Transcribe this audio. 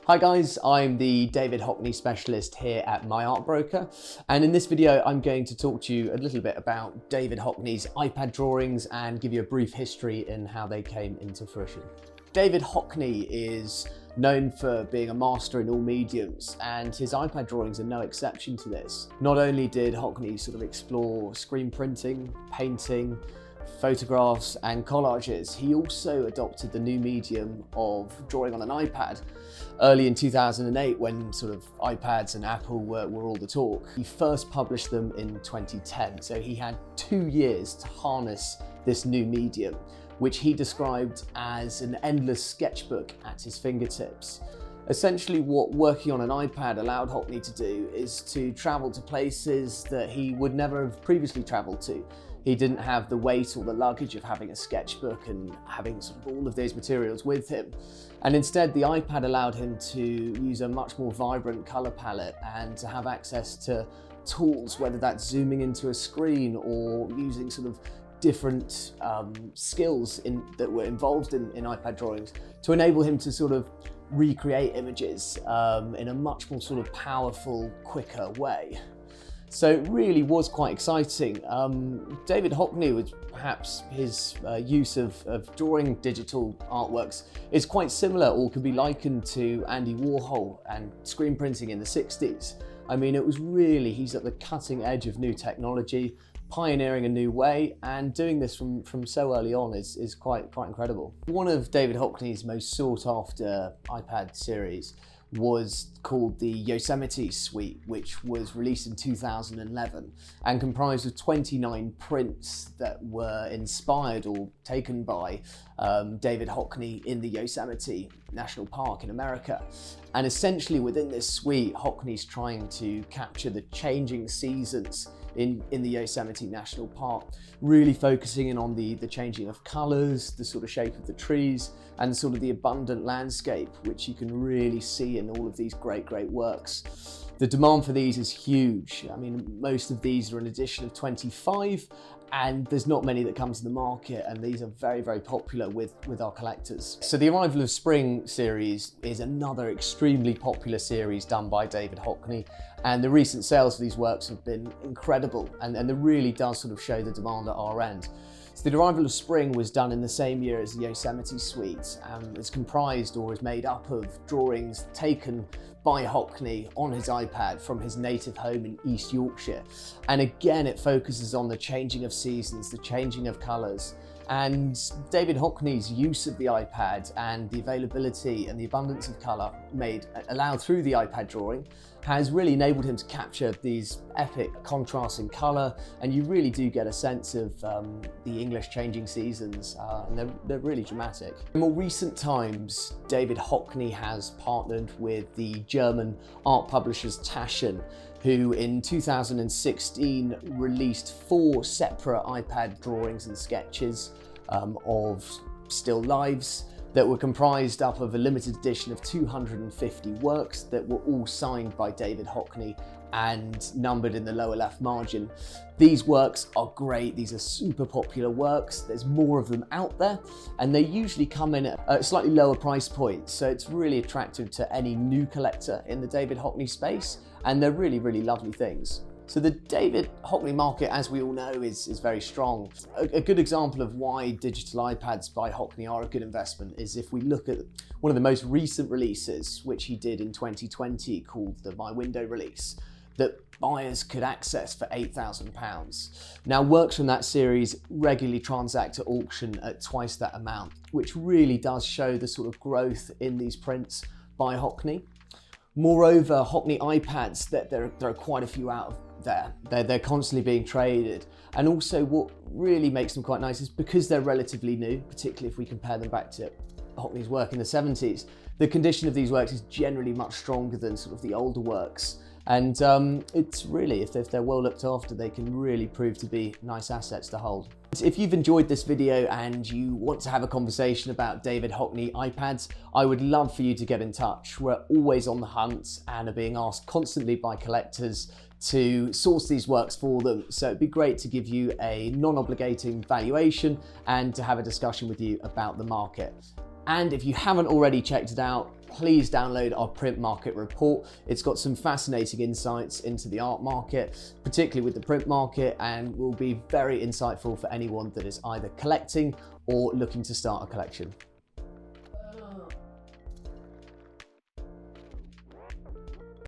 Hi guys, I'm the David Hockney specialist here at My Art Broker, and in this video I'm going to talk to you a little bit about David Hockney's iPad drawings and give you a brief history in how they came into fruition. David Hockney is known for being a master in all mediums, and his iPad drawings are no exception to this. Not only did Hockney sort of explore screen printing, painting, photographs and collages, he also adopted the new medium of drawing on an iPad early in 2008 when sort of iPads and Apple were all the talk. He first published them in 2010, so he had 2 years to harness this new medium, which he described as an endless sketchbook at his fingertips. Essentially, what working on an iPad allowed Hockney to do is to travel to places that he would never have previously traveled to. He didn't have the weight or the luggage of having a sketchbook and having sort of all of those materials with him. And instead, the iPad allowed him to use a much more vibrant color palette and to have access to tools, whether that's zooming into a screen or using sort of different skills that were involved in iPad drawings to enable him to sort of recreate images in a much more sort of powerful, quicker way. So it really was quite exciting. David Hockney, was perhaps his use of drawing digital artworks is quite similar, or could be likened to Andy Warhol and screen printing in the 60s. I mean, it was really, he's at the cutting edge of new technology, pioneering a new way, and doing this from so early on is quite incredible. One of David Hockney's most sought after iPad series was called the Yosemite Suite, which was released in 2011 and comprised of 29 prints that were inspired or taken by David Hockney in the Yosemite National Park in America. And essentially within this suite, Hockney's trying to capture the changing seasons in the Yosemite National Park, really focusing in on the changing of colours, the sort of shape of the trees, and sort of the abundant landscape, which you can really see in all of these great works. The demand for these is huge. I mean, most of these are an edition of 25, and there's not many that come to the market, and these are very popular with our collectors. So the Arrival of Spring series is another extremely popular series done by David Hockney, and the recent sales for these works have been incredible, and it really does sort of show the demand at our end. So the Arrival of Spring was done in the same year as the Yosemite Suite, and it's comprised or is made up of drawings taken by Hockney on his iPad from his native home in East Yorkshire. And again, it focuses on the changing of seasons, the changing of colours. And David Hockney's use of the iPad and the availability and the abundance of colour allowed through the iPad drawing has really enabled him to capture these epic contrasts in colour, and you really do get a sense of the English changing seasons, and they're really dramatic. In more recent times, David Hockney has partnered with the German art publishers Taschen, who in 2016 released 4 separate iPad drawings and sketches of still lives that were comprised up of a limited edition of 250 works that were all signed by David Hockney and numbered in the lower left margin. These works are great. These are super popular works. There's more of them out there, and they usually come in at a slightly lower price point. So it's really attractive to any new collector in the David Hockney space, and they're really lovely things. So the David Hockney market, as we all know, is very strong. A good example of why digital iPads by Hockney are a good investment is if we look at one of the most recent releases, which he did in 2020, called the My Window release, that buyers could access for £8,000. Now, works from that series regularly transact at auction at twice that amount, which really does show the sort of growth in these prints by Hockney. Moreover, Hockney iPads, there are quite a few out of there. They're constantly being traded. And also what really makes them quite nice is because they're relatively new, particularly if we compare them back to Hockney's work in the 70s, the condition of these works is generally much stronger than sort of the older works. And it's really, if they're well looked after, they can really prove to be nice assets to hold. If you've enjoyed this video and you want to have a conversation about David Hockney iPads, I would love for you to get in touch. We're always on the hunt and are being asked constantly by collectors to source these works for them. So it'd be great to give you a non-obligating valuation and to have a discussion with you about the market. And if you haven't already checked it out, please download our print market report. It's got some fascinating insights into the art market, particularly with the print market, and will be very insightful for anyone that is either collecting or looking to start a collection.